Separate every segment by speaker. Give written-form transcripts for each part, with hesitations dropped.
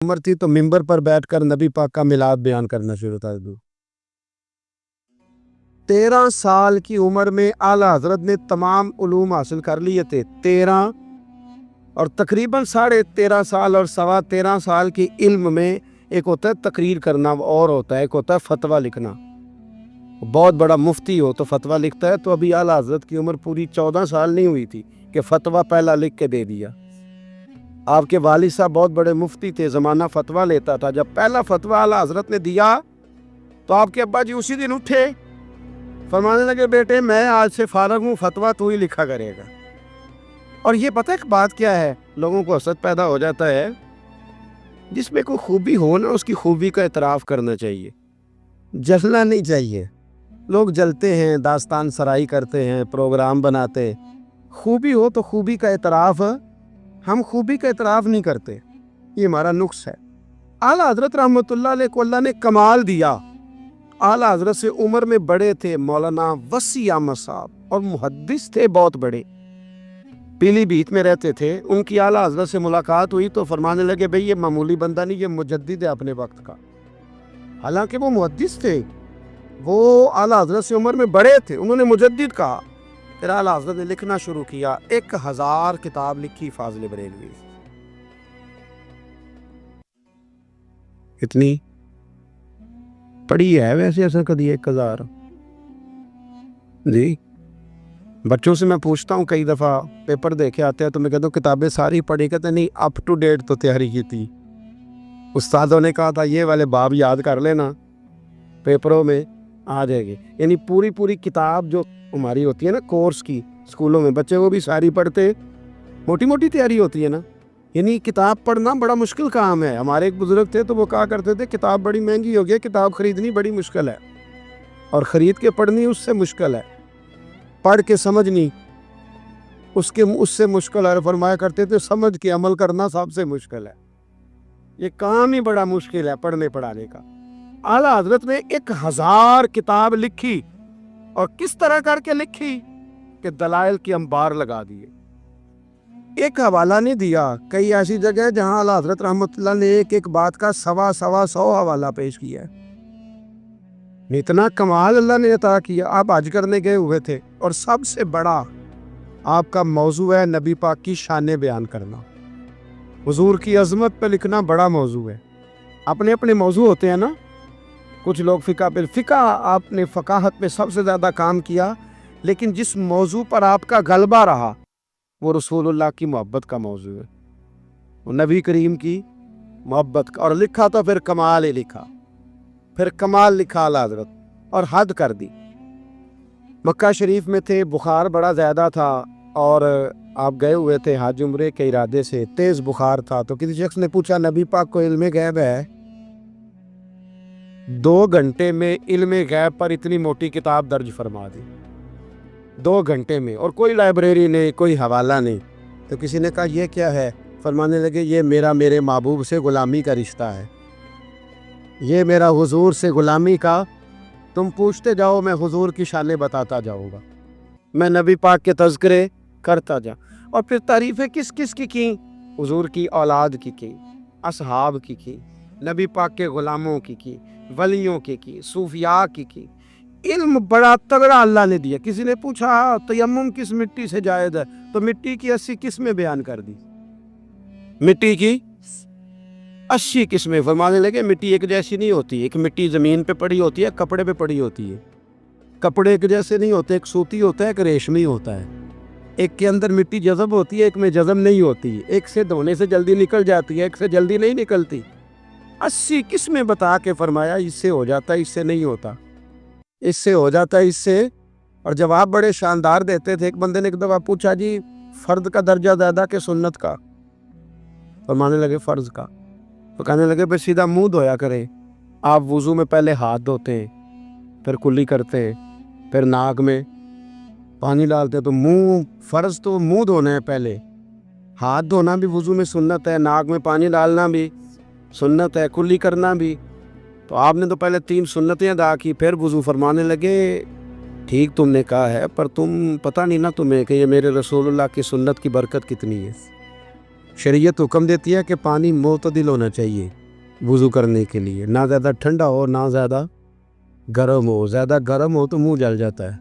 Speaker 1: عمر تھی تو ممبر پر بیٹھ کر نبی پاک کا میلاد بیان کرنا شروع کر دوں۔ 13 سال کی عمر میں اعلیٰ حضرت نے تمام علوم حاصل کر لیے تھے۔ 13 اور تقریباً 13.5 سال اور 13.25 سال کے علم میں ایک ہوتا ہے تقریر کرنا اور ہوتا ہے ایک ہوتا ہے فتویٰ لکھنا۔ بہت بڑا مفتی ہو تو فتویٰ لکھتا ہے، تو ابھی اعلیٰ حضرت کی عمر پوری 14 سال نہیں ہوئی تھی کہ فتویٰ پہلا لکھ کے دے دیا۔ آپ کے والد صاحب بہت بڑے مفتی تھے، زمانہ فتویٰ لیتا تھا۔ جب پہلا فتویٰ اعلیٰ حضرت نے دیا تو آپ کے ابا جی اسی دن اٹھے، فرمانے لگے بیٹے میں آج سے فارغ ہوں، فتویٰ تو ہی لکھا کرے گا۔ اور یہ پتہ ایک بات کیا ہے، لوگوں کو حسد پیدا ہو جاتا ہے، جس میں کوئی خوبی ہو نا اس کی خوبی کا اعتراف کرنا چاہیے، جلنا نہیں چاہیے۔ لوگ جلتے ہیں، داستان سرائی کرتے ہیں، پروگرام بناتے، خوبی ہو تو خوبی کا اعتراف، ہم خوبی کا اعتراف نہیں کرتے، یہ ہمارا نقص ہے۔ اعلیٰ حضرت رحمۃ اللہ علیہ کو اللہ نے کمال دیا۔ اعلیٰ حضرت سے عمر میں بڑے تھے مولانا وسیع احمد صاحب، اور محدث تھے بہت بڑے، پیلی بھیت میں رہتے تھے۔ ان کی اعلیٰ حضرت سے ملاقات ہوئی تو فرمانے لگے بھئی یہ معمولی بندہ نہیں، یہ مجدد ہے اپنے وقت کا۔ حالانکہ وہ محدث تھے، وہ اعلیٰ حضرت سے عمر میں بڑے تھے، انہوں نے مجدد کہا۔ پھر اعلیٰ حضرت نے لکھنا شروع کیا، 1000 کتاب لکھی فاضل بریلوی۔ اتنی پڑھی ہے ویسے ایسا کدی 1000؟ جی بچوں سے میں پوچھتا ہوں، کئی دفعہ پیپر دیکھے آتے ہیں تو میں کہتا ہوں کتابیں ساری پڑھی، کہتے نہیں اپ ٹو ڈیٹ تو تیاری کی تھی، استادوں نے کہا تھا یہ والے باب یاد کر لینا پیپروں میں آ جائے گی۔ یعنی پوری کتاب جو ہماری ہوتی ہے نا کورس کی، اسکولوں میں بچے وہ بھی ساری پڑھتے، موٹی موٹی تیاری ہوتی ہے نا۔ یعنی کتاب پڑھنا بڑا مشکل کام ہے۔ ہمارے ایک بزرگ تھے تو وہ کہا کرتے تھے کتاب بڑی مہنگی ہو گئی، کتاب خریدنی بڑی مشکل ہے، اور خرید کے پڑھنی اس سے مشکل ہے، پڑھ کے سمجھنی اس سے مشکل ہے۔ فرمایا کرتے تھے سمجھ کے عمل کرنا سب سے مشکل ہے، یہ کام ہی بڑا مشکل ہے پڑھنے پڑھانے کا۔ اعلیٰ حضرت نے 1000 کتاب لکھی، اور کس طرح کر کے لکھی کہ دلائل کی انبار لگا دیے، ایک حوالہ نہیں دیا۔ کئی ایسی جگہ ہے جہاں اعلیٰ حضرت رحمۃ اللہ نے ایک بات کا 100 حوالہ پیش کیا ہے۔ اتنا کمال اللہ نے عطا کیا۔ آپ حج کرنے گئے ہوئے تھے، اور سب سے بڑا آپ کا موضوع ہے نبی پاک کی شانیں بیان کرنا، حضور کی عظمت پہ لکھنا بڑا موضوع ہے۔ اپنے اپنے موضوع ہوتے ہیں نا، کچھ لوگ فقہ آپ نے فقاہت میں سب سے زیادہ کام کیا، لیکن جس موضوع پر آپ کا غلبہ رہا وہ رسول اللہ کی محبت کا موضوع ہے، وہ نبی کریم کی محبت کا، اور لکھا تو پھر کمال ہی لکھا، پھر کمال لکھا اعلیٰ حضرت، اور حد کر دی۔ مکہ شریف میں تھے، بخار بڑا زیادہ تھا، اور آپ گئے ہوئے تھے حج عمرے کے ارادے سے، تیز بخار تھا، تو کسی شخص نے پوچھا نبی پاک کو علم غیب ہے؟ 2 گھنٹے میں علم غیب پر اتنی موٹی کتاب درج فرما دی، 2 گھنٹے میں، اور کوئی لائبریری نہیں، کوئی حوالہ نہیں۔ تو کسی نے کہا یہ کیا ہے؟ فرمانے لگے یہ میرے محبوب سے غلامی کا رشتہ ہے، یہ میرا حضور سے غلامی کا، تم پوچھتے جاؤ میں حضور کی شانیں بتاتا جاؤں گا، میں نبی پاک کے تذکرے کرتا جاؤں۔ اور پھر تعریفیں کس کس کی حضور کی اولاد کی اصحاب کی نبی پاک کے غلاموں کی ولیوں کی صوفیاء کی۔ علم بڑا تگڑا اللہ نے دیا۔ کسی نے پوچھا تیمم کس مٹی سے جائز ہے؟ تو مٹی کی 80 قسمیں بیان کر دی، مٹی کی 80 قسمیں۔ فرمانے لگے مٹی ایک جیسی نہیں ہوتی، ایک مٹی زمین پہ پڑی ہوتی ہے، کپڑے پہ پڑی ہوتی ہے، کپڑے ایک جیسے نہیں ہوتے، ایک سوتی ہوتا ہے، ایک ریشمی ہوتا ہے، ایک کے اندر مٹی جذب ہوتی ہے، ایک میں جذب نہیں ہوتی، ایک سے دھونے سے جلدی نکل جاتی ہے، ایک سے جلدی نہیں نکلتی۔ 80 قسمیں بتا کے فرمایا اس سے ہو جاتا ہے، اس سے نہیں ہوتا، اس سے ہو جاتا ہے، اس سے۔ اور جواب بڑے شاندار دیتے تھے۔ ایک بندے نے ایک دفعہ پوچھا جی فرد کا درجہ زیادہ کہ سنت کا؟ فرمانے لگے فرض کا۔ تو کہنے لگے بس سیدھا منہ دھویا کریں، آپ وضو میں پہلے ہاتھ دھوتے ہیں، پھر کلی کرتے ہیں، پھر ناک میں پانی ڈالتے ہیں، تو منہ فرض تو منہ دھونا ہے پہلے، ہاتھ دھونا بھی وضو میں سنت ہے، ناک میں پانی ڈالنا بھی سنت ہے، کلی کرنا بھی۔ تو آپ نے تو پہلے 3 سنتیں ادا کی، پھر وضو۔ فرمانے لگے ٹھیک تم نے کہا ہے، پر تم پتہ نہیں نا تمہیں کہ یہ میرے رسول اللہ کی سنت کی برکت کتنی ہے۔ شریعت حکم دیتی ہے کہ پانی معتدل ہونا چاہیے وضو کرنے کے لیے، نہ زیادہ ٹھنڈا ہو نہ زیادہ گرم ہو، زیادہ گرم ہو تو منہ جل جاتا ہے۔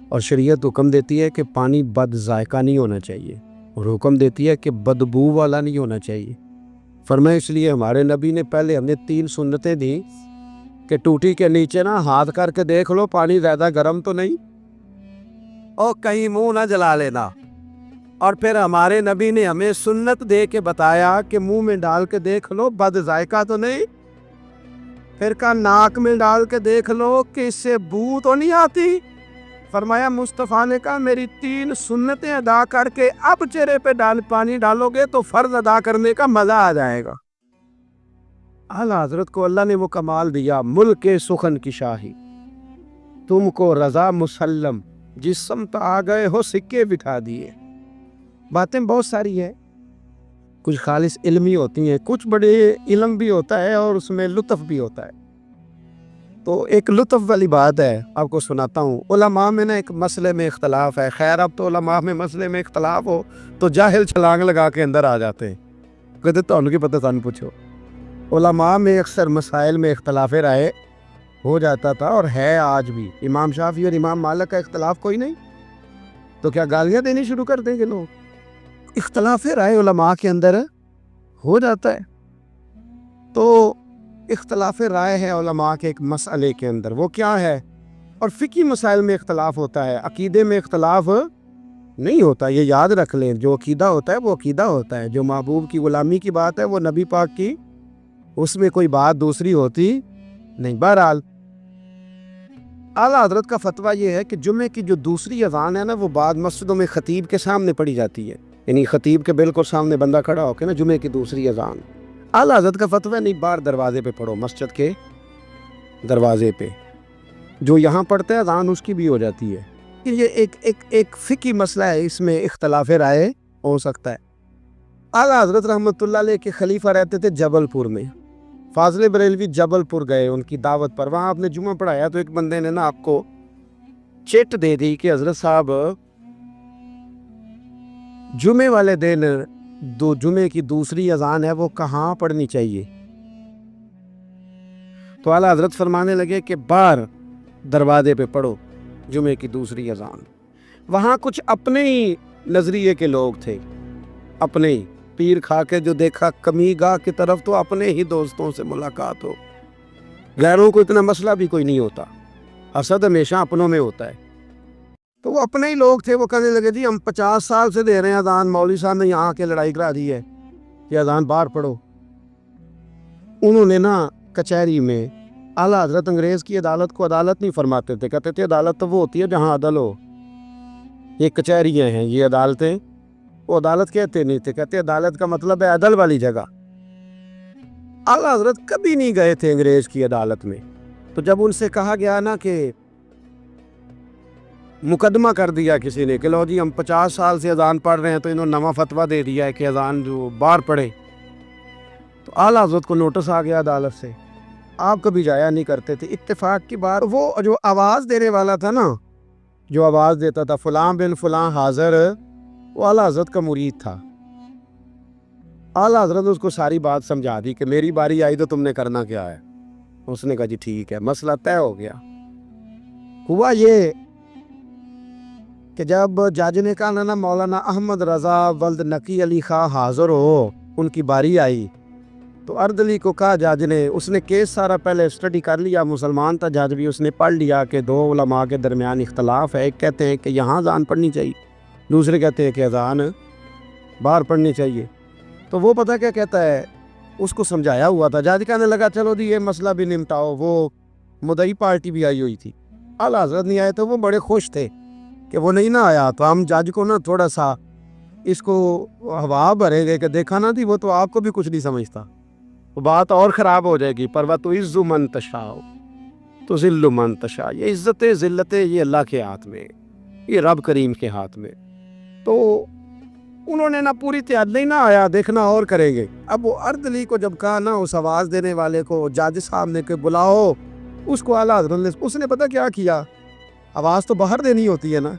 Speaker 1: اور شریعت حکم دیتی ہے کہ پانی بد ذائقہ نہیں ہونا چاہیے، اور حکم دیتی ہے کہ بدبو والا نہیں ہونا چاہیے۔ فرمایا اس لیے ہمارے نبی نے پہلے ہمیں 3 سنتیں دیں کہ ٹوٹی کے نیچے نا ہاتھ کر کے دیکھ لو پانی زیادہ گرم تو نہیں، اور کہیں منہ نہ جلا لینا۔ اور پھر ہمارے نبی نے ہمیں سنت دے کے بتایا کہ منہ میں ڈال کے دیکھ لو بد ذائقہ تو نہیں، پھر کہا ناک میں ڈال کے دیکھ لو کہ اس سے بو تو نہیں آتی۔ فرمایا مصطفیٰ نے کہا میری 3 سنتیں ادا کر کے اب چہرے پہ پانی ڈالو گے تو فرض ادا کرنے کا مزہ آ جائے گا۔ اعلیٰ حضرت کو اللہ نے وہ کمال دیا، ملک سخن کی شاہی، تم کو رضا مسلم، جس سمت آ گئے ہو سکے بٹھا دیے۔ باتیں بہت ساری ہیں، کچھ خالص علمی ہوتی ہیں، کچھ بڑے علم بھی ہوتا ہے اور اس میں لطف بھی ہوتا ہے۔ تو ایک لطف والی بات ہے، آپ کو سناتا ہوں۔ علماء میں نا ایک مسئلے میں اختلاف ہے، خیر اب تو علماء میں مسئلے میں اختلاف ہو تو جاہل چھلانگ لگا کے اندر آ جاتے ہیں، کہتے تو ان کی پتہ سان پوچھو۔ علماء میں اکثر مسائل میں اختلاف رائے ہو جاتا تھا اور ہے آج بھی۔ امام شافعی اور امام مالک کا اختلاف کوئی نہیں تو کیا گالیاں دینی شروع کر دیں گے لوگ؟ اختلاف رائے علماء کے اندر ہو جاتا ہے، تو اختلاف رائے ہے علماء کے ایک مسئلے کے اندر، وہ کیا ہے؟ اور فقہی مسائل میں اختلاف ہوتا ہے، عقیدے میں اختلاف نہیں ہوتا، یہ یاد رکھ لیں۔ جو عقیدہ ہوتا ہے وہ عقیدہ ہوتا ہے، جو محبوب کی غلامی کی بات ہے وہ نبی پاک کی، اس میں کوئی بات دوسری ہوتی نہیں۔ بہرحال اعلیٰ حضرت کا فتویٰ یہ ہے کہ جمعے کی جو دوسری اذان ہے نا وہ بعد مسجدوں میں خطیب کے سامنے پڑھی جاتی ہے، یعنی خطیب کے بالکل سامنے بندہ کھڑا ہو کے نا جمعے کی دوسری اذان۔ اعلیٰ حضرت کا فتویٰ نہیں، باہر دروازے پہ پڑھو، مسجد کے دروازے پہ، جو یہاں پڑھتا ہے اذان اس کی بھی ہو جاتی ہے۔ یہ ایک فقہی مسئلہ ہے، اس میں اختلاف رائے ہو سکتا ہے۔ اعلیٰ حضرت رحمۃ اللہ علیہ کے خلیفہ رہتے تھے جبل پور میں، فاضل بریلوی جبل پور گئے ان کی دعوت پر، وہاں آپ نے جمعہ پڑھایا تو ایک بندے نے نا آپ کو چٹ دے دی کہ حضرت صاحب جمعے والے دن جمعے کی دوسری اذان ہے وہ کہاں پڑھنی چاہیے؟ تو اعلیٰ حضرت فرمانے لگے کہ باہر دروازے پہ پڑھو جمعے کی دوسری اذان۔ وہاں کچھ اپنے ہی نظریے کے لوگ تھے، اپنے ہی پیر کھا کے جو دیکھا کمی گاہ کی طرف تو اپنے ہی دوستوں سے ملاقات ہو، غیروں کو اتنا مسئلہ بھی کوئی نہیں ہوتا، حسد ہمیشہ اپنوں میں ہوتا ہے۔ تو وہ اپنے ہی لوگ تھے، وہ کہنے لگے جی ہم 50 سال سے دے رہے ہیں اذان، مولوی صاحب نے یہاں کے لڑائی کرا دی ہے کہ اذان باہر پڑھو۔ انہوں نے نا کچہری میں، اعلیٰ حضرت انگریز کی عدالت کو عدالت نہیں فرماتے تھے، کہتے تھے عدالت تو وہ ہوتی ہے جہاں عدل ہو، یہ کچہریاں ہیں، یہ عدالتیں، وہ عدالت کہتے نہیں تھے، کہتے عدالت کا مطلب ہے عدل والی جگہ۔ اعلیٰ حضرت کبھی نہیں گئے تھے انگریز کی عدالت میں، تو جب ان سے کہا گیا نا کہ مقدمہ کر دیا کسی نے کہ لو جی ہم 50 سال سے اذان پڑھ رہے ہیں تو انہوں نے نواں فتویٰ دے دیا ہے کہ اذان جو باہر پڑھے، تو اعلیٰ حضرت کو نوٹس آ گیا عدالت سے، آپ کبھی جایا نہیں کرتے تھے۔ اتفاق کی بات، وہ جو آواز دینے والا تھا نا، جو آواز دیتا تھا فلاں بن فلاں حاضر، وہ اعلیٰ حضرت کا مرید تھا۔ اعلیٰ حضرت نے اس کو ساری بات سمجھا دی کہ میری باری آئی تو تم نے کرنا کیا ہے؟ اس نے کہا جی ٹھیک ہے، مسئلہ طے ہو گیا۔ ہوا یہ کہ جب جج نے کہا نا مولانا احمد رضا ولد نقی علی خان حاضر ہو، ان کی باری آئی، تو اردلی کو کہا جج نے، اس نے کیس سارا پہلے اسٹڈی کر لیا، مسلمان تھا جج بھی، اس نے پڑھ لیا کہ 2 علماء کے درمیان اختلاف ہے، ایک کہتے ہیں کہ یہاں اذان پڑھنی چاہیے، دوسرے کہتے ہیں کہ اذان باہر پڑھنی چاہیے۔ تو وہ پتہ کیا کہتا ہے، اس کو سمجھایا ہوا تھا، جج کہنے لگا چلو جی یہ مسئلہ بھی نمٹاؤ، وہ مدعی پارٹی بھی آئی ہوئی تھی، اعلیٰ حضرت نہیں آئے تو وہ بڑے خوش تھے کہ وہ نہیں نہ آیا، تو ہم جج کو نا تھوڑا سا اس کو ہوا بھریں گے کہ دیکھا نا تھی وہ تو آپ کو بھی کچھ نہیں سمجھتا، وہ بات اور خراب ہو جائے گی۔ پر وَتُعِزُّ مَن تَشَاءُ تُذِلُّ مَن تَشَاءُ، یہ عزت ذلت یہ اللہ کے ہاتھ میں، یہ رب کریم کے ہاتھ میں۔ تو انہوں نے نا پوری تیاری نہیں نہ آیا، دیکھنا اور کریں گے۔ اب وہ اردلی کو جب کہا نا اس آواز دینے والے کو، جج صاحب نے کہ بلاؤ اس کو، اعلیٰ حضرت نے، اس نے پتہ کیا کیا، آواز تو باہر دینی ہوتی ہے نا،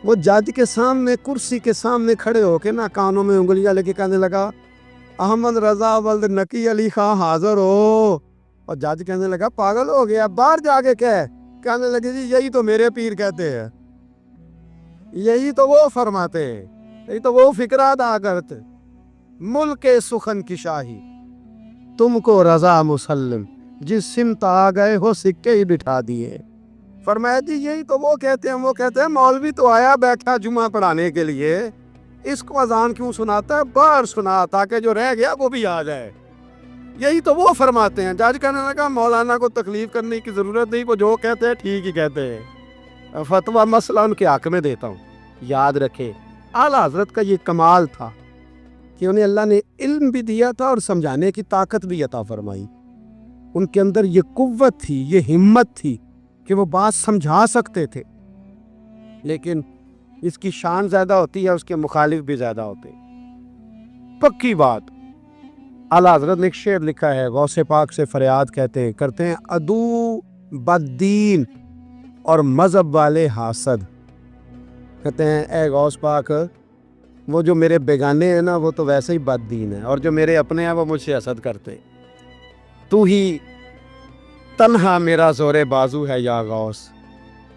Speaker 1: وہ جج کے سامنے کرسی کے سامنے کھڑے ہو کے نا کانوں میں انگلیاں لے کے کہنے لگا احمد رضا ولد نقی علی خان حاضر ہو. اور جج کہنے لگا پاگل ہو گیا, باہر جا کے کہنے لگے جی یہی تو میرے پیر کہتے ہیں, یہی تو وہ فرماتے ہیں, یہی تو وہ فکرہ ادا کرتے. ملک سخن کی شاہی تم کو رضا مسلم, جس سمت آ گئے ہو سکے ہی بٹھا دیے. فرمایا جی یہی تو وہ کہتے ہیں, وہ کہتے ہیں مولوی تو آیا بیٹھا جمعہ پڑھانے کے لیے, اس کو اذان کیوں سناتا ہے, باہر سنا تاکہ جو رہ گیا وہ بھی آ جائے. یہی تو وہ فرماتے ہیں. جج کہنے لگا مولانا کو تکلیف کرنے کی ضرورت نہیں, وہ جو کہتے ہیں ٹھیک ہی کہتے ہیں. فتویٰ مسئلہ ان کے حق میں دیتا ہوں. یاد رکھے اعلیٰ حضرت کا یہ کمال تھا کہ انہیں اللہ نے علم بھی دیا تھا اور سمجھانے کی طاقت بھی عطا فرمائی. ان کے اندر یہ قوت تھی, یہ ہمت تھی کہ وہ بات سمجھا سکتے تھے, لیکن اس کی شان زیادہ ہوتی ہے, اس کے مخالف بھی زیادہ ہوتے. پکی بات, اعلیٰ حضرت نے ایک شعر لکھا ہے, غوث پاک سے فریاد کرتے ہیں عدو بددین اور مذہب والے حاسد. کہتے ہیں اے غوث پاک, وہ جو میرے بیگانے ہیں نا وہ تو ویسے ہی بد دین ہیں, اور جو میرے اپنے ہیں وہ مجھ سے حسد کرتے. تو ہی تنہا میرا زور بازو ہے یا غوث.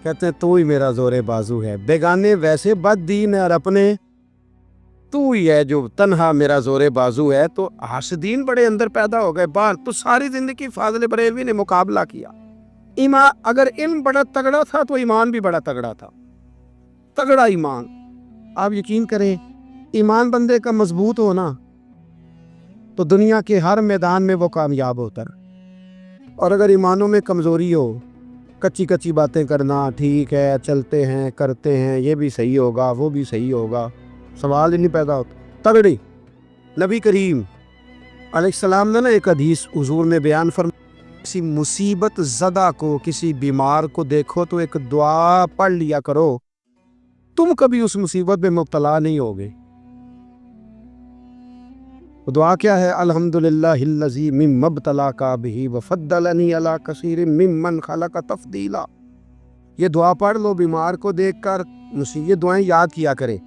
Speaker 1: کہتے ہیں تو ہی میرا زور بازو ہے. بیگانے ویسے بد دین ہیں اور اپنے تو ہی ہے جو تنہا میرا زور بازو ہے. تو حاسدین بڑے اندر پیدا ہو گئے باہر. تو ساری زندگی فاضل بریلوی نے مقابلہ کیا. ایمان, اگر علم بڑا تگڑا تھا تو ایمان بھی بڑا تگڑا تھا, تگڑا ایمان. آپ یقین کریں, ایمان بندے کا مضبوط ہونا تو دنیا کے ہر میدان میں وہ کامیاب ہوتا ہے. اور اگر ایمانوں میں کمزوری ہو, کچی کچی باتیں کرنا, ٹھیک ہے چلتے ہیں کرتے ہیں, یہ بھی صحیح ہوگا وہ بھی صحیح ہوگا, سوال ہی نہیں پیدا ہوتا. تگڑی نبی کریم علیہ السلام نے نا ایک حدیث حضور نے بیان فرمایا, کسی مصیبت زدہ کو, کسی بیمار کو دیکھو تو ایک دعا پڑھ لیا کرو, تم کبھی اس مصیبت میں مبتلا نہیں ہوگے. دعا کیا ہے؟ الحمدللہ الذی مما ابتلاک بہ وفضلنی علی کثیر ممن خلق تفضیلا. یہ دعا پڑھ لو بیمار کو دیکھ کر, یہ دعائیں یاد کیا کریں,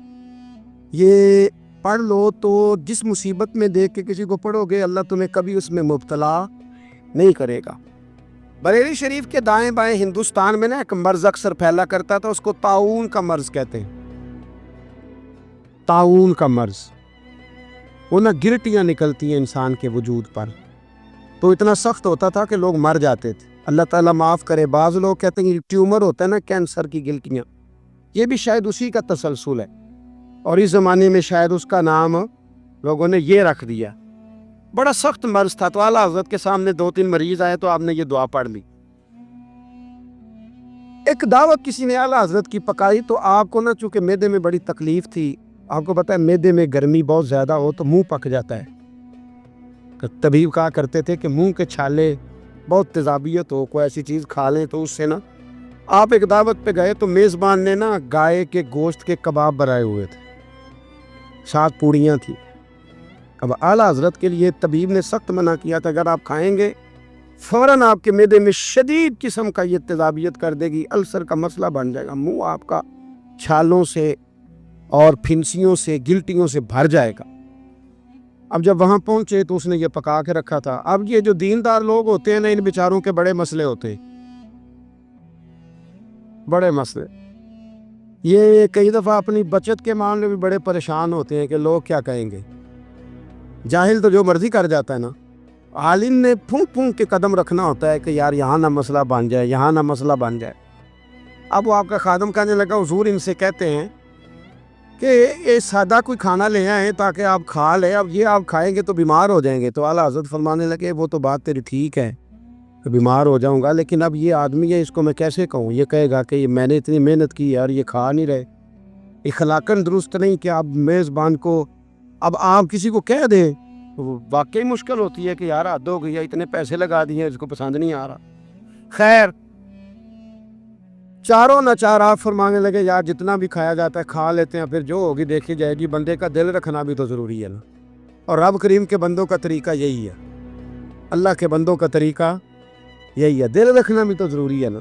Speaker 1: یہ پڑھ لو تو جس مصیبت میں دیکھ کے کسی کو پڑھو گے اللہ تمہیں کبھی اس میں مبتلا نہیں کرے گا. بریلی شریف کے دائیں بائیں ہندوستان میں نا ایک مرض اکثر پھیلا کرتا تھا, اس کو طاعون کا مرض کہتے ہیں. طاعون کا مرض, وہ نا گرٹیاں نکلتی ہیں انسان کے وجود پر, تو اتنا سخت ہوتا تھا کہ لوگ مر جاتے تھے. اللہ تعالیٰ معاف کرے. بعض لوگ کہتے ہیں ٹیومر ہوتا ہے نا کینسر کی گلٹیاں, یہ بھی شاید اسی کا تسلسل ہے, اور اس زمانے میں شاید اس کا نام لوگوں نے یہ رکھ دیا. بڑا سخت مرض تھا. تو اعلیٰ حضرت کے سامنے 2-3 مریض آئے تو آپ نے یہ دعا پڑھ لی. ایک دعوت کسی نے اعلیٰ حضرت کی پکائی, تو آپ کو نا چونکہ معدے میں بڑی تکلیف تھی, آپ کو پتہ ہے معدے میں گرمی بہت زیادہ ہو تو منہ پک جاتا ہے. طبیب کہا کرتے تھے کہ منہ کے چھالے بہت تیزابیت ہو, کوئی ایسی چیز کھا لیں تو اس سے نا. آپ ایک دعوت پہ گئے تو میزبان نے نا گائے کے گوشت کے کباب بنائے ہوئے تھے, 7 پوڑیاں تھیں. اب اعلیٰ حضرت کے لیے طبیب نے سخت منع کیا تھا, اگر آپ کھائیں گے فوراً آپ کے معدے میں شدید قسم کا یہ تیزابیت کر دے گی, السر کا مسئلہ بن جائے گا, منہ آپ کا چھالوں سے اور پھنسیوں سے گلٹیوں سے بھر جائے گا. اب جب وہاں پہنچے تو اس نے یہ پکا کے رکھا تھا. اب یہ جو دیندار لوگ ہوتے ہیں نا, ان بیچاروں کے بڑے مسئلے ہوتے ہیں, بڑے مسئلے. یہ کئی دفعہ اپنی بچت کے معاملے میں بڑے پریشان ہوتے ہیں کہ لوگ کیا کہیں گے. جاہل تو جو مرضی کر جاتا ہے نا, عالم نے پھونک پھونک کے قدم رکھنا ہوتا ہے کہ یار یہاں نہ مسئلہ بن جائے, یہاں نہ مسئلہ بن جائے. اب وہ آپ کا خادم کہنے لگا حضور ان سے کہتے ہیں کہ یہ سادہ کوئی کھانا لے آئیں تاکہ آپ کھا لیں, اب یہ آپ کھائیں گے تو بیمار ہو جائیں گے. تو اعلیٰ حضرت فرمانے لگے وہ تو بات تیری ٹھیک ہے کہ بیمار ہو جاؤں گا, لیکن اب یہ آدمی ہے اس کو میں کیسے کہوں, یہ کہے گا کہ میں نے اتنی محنت کی ہے اور یہ کھا نہیں رہے. اخلاقاً درست نہیں کہ آپ میزبان کو, اب آپ کسی کو کہہ دیں تو واقعی مشکل ہوتی ہے کہ یار حد ہو گئی ہے, اتنے پیسے لگا دیے اس کو پسند نہیں آ رہا. خیر چاروں ناچار آپ فرمانے لگے یار جتنا بھی کھایا جاتا ہے کھا لیتے ہیں, پھر جو ہوگی دیکھی جائے گی. بندے کا دل رکھنا بھی تو ضروری ہے نا, اور رب کریم کے بندوں کا طریقہ یہی ہے, اللہ کے بندوں کا طریقہ یہی ہے, دل رکھنا بھی تو ضروری ہے نا.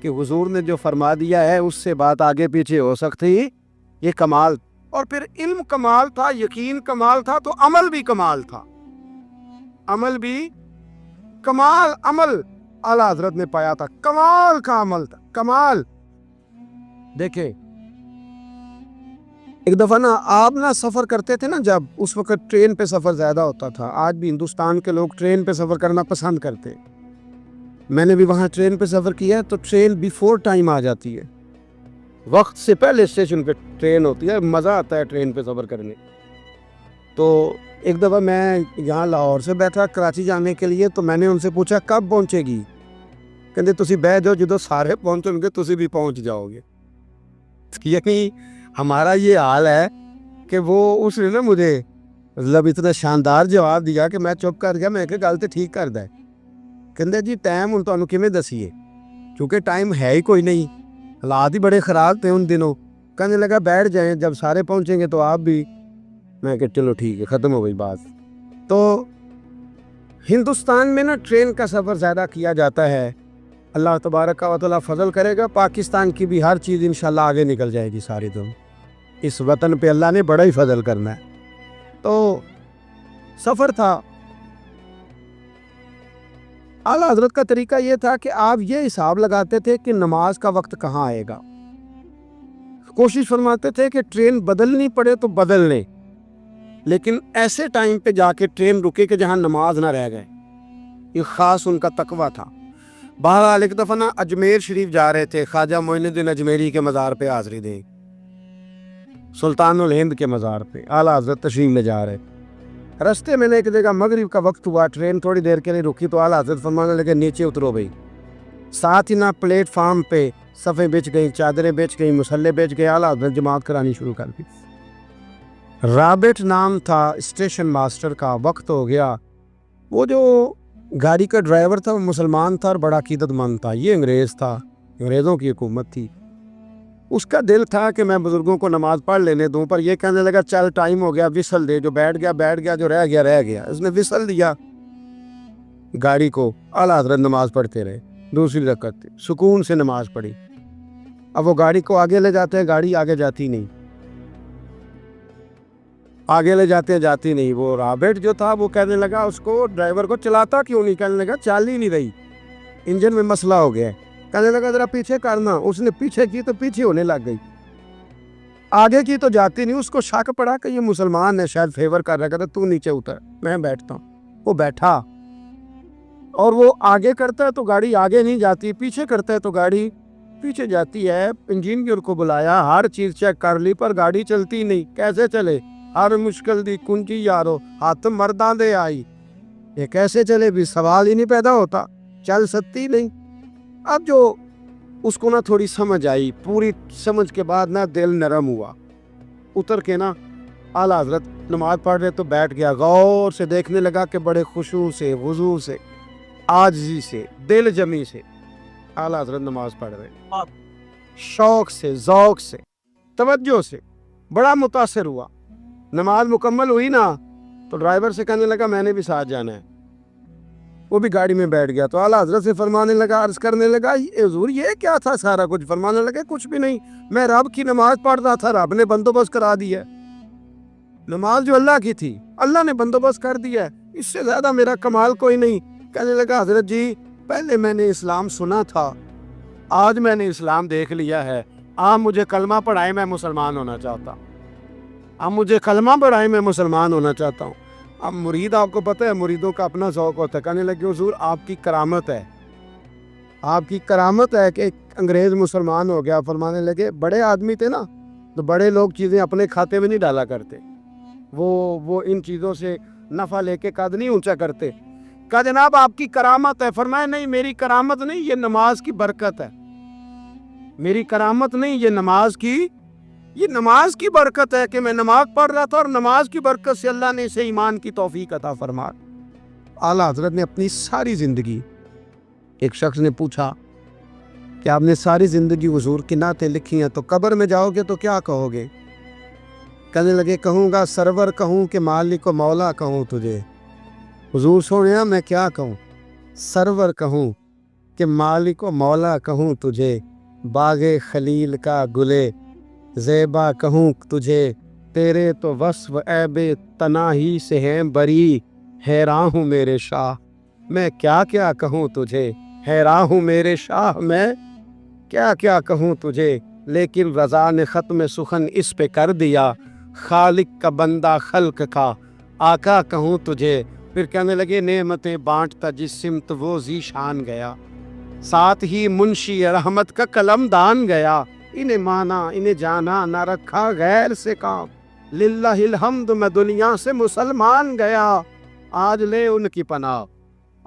Speaker 1: کہ حضور نے جو فرما دیا ہے اس سے بات آگے پیچھے ہو سکتی، یہ کمال۔ اور پھر علم کمال تھا، یقین کمال تھا، تو عمل بھی کمال تھا، عمل بھی کمال، عمل اعلیٰ حضرت نے پایا تھا، کمال کا عمل تھا، کمال۔ دیکھیں ایک دفعہ نا آپ نا سفر کرتے تھے نا، جب اس وقت ٹرین پہ سفر زیادہ ہوتا تھا، آج بھی ہندوستان کے لوگ ٹرین پہ سفر کرنا پسند کرتے، میں نے بھی وہاں ٹرین پہ سفر کیا، تو ٹرین بیفور ٹائم آ جاتی ہے، وقت سے پہلے اسٹیشن پہ ٹرین ہوتی ہے، مزہ آتا ہے ٹرین پہ سفر کرنے۔ تو ایک دفعہ میں یہاں لاہور سے بیٹھا کراچی جانے کے لیے، تو میں نے ان سے پوچھا کب پہنچے گی؟ کہتے تسی بہ جاؤ، جدو سارے پہنچیں گے تسی بھی پہنچ جاؤ گے۔ یعنی ہمارا یہ حال ہے کہ وہ اس نے نا مجھے مطلب اتنا شاندار جواب دیا کہ میں چپ کر گیا، میں کہ گل تے ٹھیک کر دے۔ کہندے جی ٹائم ہن تانوں کیویں دسیے، کیونکہ ٹائم ہے ہی کوئی نہیں، حالات ہی بڑے خراب تھے ان دنوں۔ کہنے لگا بیٹھ جائیں، جب سارے پہنچیں گے تو آپ بھی۔ میں کہ چلو ٹھیک ہے، ختم ہو گئی بات۔ تو ہندوستان میں نا ٹرین کا سفر زیادہ کیا جاتا ہے، اللہ تبارک و تعالیٰ فضل کرے گا، پاکستان کی بھی ہر چیز انشاءاللہ آگے نکل جائے گی ساری۔ تو اس وطن پہ اللہ نے بڑا ہی فضل کرنا ہے۔ تو سفر تھا، اعلیٰ حضرت کا طریقہ یہ تھا کہ آپ یہ حساب لگاتے تھے کہ نماز کا وقت کہاں آئے گا، کوشش فرماتے تھے کہ ٹرین بدلنی پڑے تو بدل لیں، لیکن ایسے ٹائم پہ جا کے ٹرین رکے کہ جہاں نماز نہ رہ گئے، یہ خاص ان کا تقویٰ تھا۔ بہرحال ایک دفعہ نا اجمیر شریف جا رہے تھے، خواجہ معین الدین اجمیری کے مزار پہ حاضری دیں، سلطان الہند کے مزار پہ اعلیٰ حضرت تشریف لے جا رہے۔ رستے میں ایک جگہ مغرب کا وقت ہوا، ٹرین تھوڑی دیر کے لیے رکی، تو اعلیٰ حضرت فرمانے لگے نیچے اترو بھائی۔ ساتھ ہی نا پلیٹ فارم پہ صفیں بچ گئی، چادریں بچ گئی، مسلح بچ گئے، اعلیٰ حضرت جماعت کرانی شروع کر دی۔ رابٹ نام تھا اسٹیشن ماسٹر کا، وقت ہو گیا۔ وہ جو گاڑی کا ڈرائیور تھا وہ مسلمان تھا اور بڑا عقیدت مند تھا، یہ انگریز تھا، انگریزوں کی حکومت تھی۔ اس کا دل تھا کہ میں بزرگوں کو نماز پڑھ لینے دوں، پر یہ کہنے لگا چل ٹائم ہو گیا، وصل دے، جو بیٹھ گیا بیٹھ گیا، جو رہ گیا رہ گیا۔ اس نے وصل دیا گاڑی کو، اعلیٰ حضرت نماز پڑھتے رہے، دوسری رکعت تھی، سکون سے نماز پڑھی۔ اب وہ گاڑی کو آگے لے جاتے ہیں، گاڑی آگے جاتی نہیں، آگے لے جاتے ہیں جاتی نہیں۔ وہ رابٹ جو تھا وہ کہنے لگا اس کو، ڈرائیور کو، چلاتا کیوں نہیں؟ کہنے لگا چل ہی نہیں رہی، انجن میں مسئلہ ہو گیا ہے۔ کہنے لگا ذرا پیچھے کرنا، اس نے پیچھے کی تو پیچھے ہونے لگ گئی، آگے کی تو جاتی نہیں۔ اس کو شک پڑا کہ یہ مسلمان ہے، شاید فیور کر رہا، کہتا تو نیچے اتر، میں بیٹھتا ہوں۔ وہ بیٹھا، اور وہ آگے کرتا ہے تو گاڑی آگے نہیں جاتی، پیچھے کرتا ہے تو گاڑی پیچھے جاتی ہے۔ انجینئر کو بلایا، ہر چیز چیک کر لی، پر گاڑی چلتی نہیں۔ کیسے چلے؟ ہر مشکل دی کنجی یارو ہاتھ مرداں دے آئی، یہ کیسے چلے بھی سوال ہی نہیں پیدا ہوتا، چل سکتی نہیں۔ اب جو اس کو نا تھوڑی سمجھ آئی، پوری سمجھ کے بعد نا دل نرم ہوا، اتر کے نا اعلیٰ حضرت نماز پڑھ رہے تو بیٹھ گیا، غور سے دیکھنے لگا کہ بڑے خشوع سے، وضو سے، عاجزی سے، دل جمی سے اعلیٰ حضرت نماز پڑھ رہے، شوق سے، ذوق سے، توجہ سے، بڑا متاثر ہوا۔ نماز مکمل ہوئی نا تو ڈرائیور سے کہنے لگا میں نے بھی ساتھ جانا ہے، وہ بھی گاڑی میں بیٹھ گیا۔ تو اعلیٰ حضرت سے فرمانے لگا، عرض کرنے لگا حضور یہ کیا تھا سارا کچھ؟ فرمانے لگے کچھ بھی نہیں، میں رب کی نماز پڑھ رہا تھا، رب نے بندوبست کرا دیا، نماز جو اللہ کی تھی اللہ نے بندوبست کر دیا ہے، اس سے زیادہ میرا کمال کوئی نہیں۔ کہنے لگا حضرت جی پہلے میں نے اسلام سنا تھا، آج میں نے اسلام دیکھ لیا ہے، آپ مجھے کلمہ پڑھائیں، میں مسلمان ہونا چاہتا ہوں، آپ مجھے کلمہ پڑھائیں، میں مسلمان ہونا چاہتا ہوں۔ اب مرید، آپ کو پتہ ہے مریدوں کا اپنا ذوق ہوتا ہے، کہنے لگے حضور آپ کی کرامت ہے، آپ کی کرامت ہے کہ ایک انگریز مسلمان ہو گیا۔ فرمانے لگے بڑے آدمی تھے نا، تو بڑے لوگ چیزیں اپنے کھاتے میں نہیں ڈالا کرتے، وہ ان چیزوں سے نفع لے کے قد نہیں اونچا کرتے۔ کہا جناب آپ کی کرامت ہے۔ فرمایا نہیں میری کرامت نہیں، یہ نماز کی برکت ہے، میری کرامت نہیں، یہ نماز کی برکت ہے کہ میں نماز پڑھ رہا تھا اور نماز کی برکت سے اللہ نے اسے ایمان کی توفیق عطا فرما۔ اعلیٰ حضرت نے اپنی ساری زندگی، ایک شخص نے پوچھا کہ آپ نے ساری زندگی حضور کی نعتیں لکھی ہیں، تو قبر میں جاؤ گے تو کیا کہو گے؟ کہنے لگے کہوں گا سرور کہوں کہ مالک و مولا کہوں تجھے۔ حضور سونے میں کیا کہوں، سرور کہوں کہ مالک و مولا کہوں تجھے، باغ خلیل کا گلے زیبا کہوں تجھے، تیرے تو وصف عیب تناہی سے ہیں بری، حیران ہوں میرے شاہ میں کیا کیا کہوں تجھے، حیران ہوں میرے شاہ میں کیا کیا کہوں تجھے، لیکن رضا نے ختم سخن اس پہ کر دیا، خالق کا بندہ خلق کا آقا کہوں تجھے۔ پھر کہنے لگے نعمتیں بانٹتا جس سمت وہ ذیشان گیا، ساتھ ہی منشی رحمت کا قلم دان گیا، انہیں مانا انہیں جانا نہ رکھا غیر سے کام، للہ الحمد میں دنیا سے مسلمان گیا، آج لے ان کی پناہ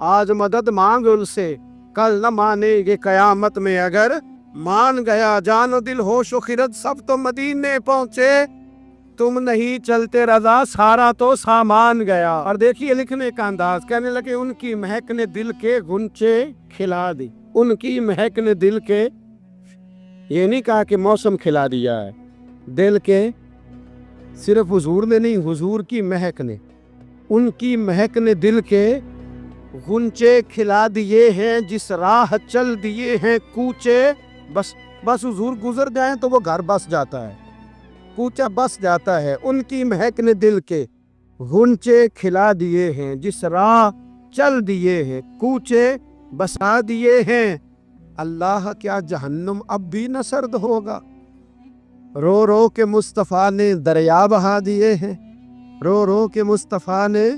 Speaker 1: آج مدد مانگ ان سے، کل نہ مانے گے قیامت میں اگر مان گیا، جان و دل ہوش و خرد سب تو مدینے پہنچے، تم نہیں چلتے رضا سارا تو سامان گیا۔ اور دیکھیے لکھنے کا انداز، کہنے لگے ان کی مہک نے دل کے غنچے کھلا دی، ان کی مہک نے دل کے، یہ نہیں کہا کہ موسم کھلا دیا ہے، دل کے، صرف حضور نے نہیں، حضور کی مہک نے، ان کی مہک نے دل کے غنچے کھلا دیے ہیں، جس راہ چل دیے ہیں کوچے، بس حضور گزر جائیں تو وہ گھر بس جاتا ہے، کوچہ بس جاتا ہے، ان کی مہک نے دل کے غنچے کھلا دیے ہیں، جس راہ چل دیے ہیں کوچے بسا دیے ہیں، اللہ کیا جہنم اب بھی نہ سرد ہوگا، رو رو کے مصطفیٰ نے دریا بہا دیے ہیں، رو رو کے مصطفیٰ نے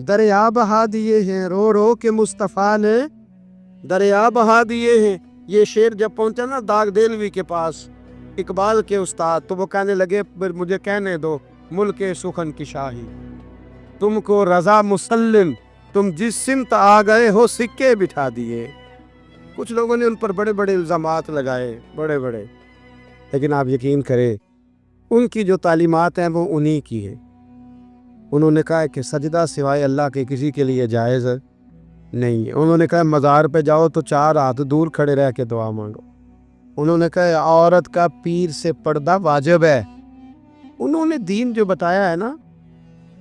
Speaker 1: دریا بہا دیے ہیں، رو رو کے مصطفیٰ نے دریا بہا دیے ہیں۔ یہ شعر جب پہنچا نا داغ دہلوی کے پاس، اقبال کے استاد، تو وہ کہنے لگے مجھے کہنے دو ملک سخن کی شاہی، تم کو رضا مسلم، تم جس سمت آ گئے ہو سکے بٹھا دیے۔ کچھ لوگوں نے ان پر بڑے بڑے الزامات لگائے، بڑے بڑے، لیکن آپ یقین کریں ان کی جو تعلیمات ہیں وہ انہی کی ہے۔ انہوں نے کہا کہ سجدہ سوائے اللہ کے کسی کے لیے جائز نہیں ہے۔ انہوں نے کہا مزار پہ جاؤ تو 4 ہاتھ دور کھڑے رہ کے دعا مانگو۔ انہوں نے کہا عورت کا پیر سے پردہ واجب ہے۔ انہوں نے دین جو بتایا ہے نا،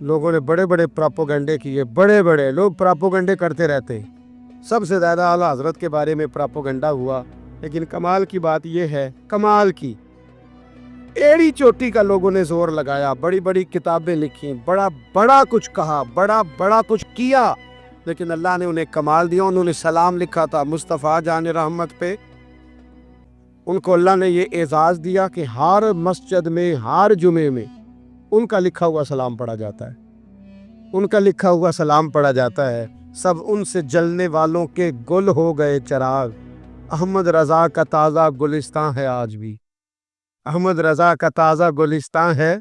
Speaker 1: لوگوں نے بڑے بڑے پراپوگنڈے کیے، بڑے بڑے لوگ پراپوگنڈے کرتے رہتے ہیں، سب سے زیادہ اعلیٰ حضرت کے بارے میں پراپوگنڈا ہوا، لیکن کمال کی بات یہ ہے، کمال کی ایڑی چوٹی کا لوگوں نے زور لگایا، بڑی بڑی کتابیں لکھی، بڑا بڑا کچھ کہا، بڑا بڑا کچھ کیا، لیکن اللہ نے انہیں کمال دیا۔ انہوں نے سلام لکھا تھا مصطفیٰ جان رحمت پہ، ان کو اللہ نے یہ اعزاز دیا کہ ہر مسجد میں، ہر جمعے میں ان کا لکھا ہوا سلام پڑھا جاتا ہے، ان کا لکھا ہوا سلام پڑھا جاتا ہے۔ سب ان سے جلنے والوں کے گل ہو گئے چراغ، احمد رضا کا تازہ گلستان ہے آج بھی، احمد رضا کا تازہ گلستان ہے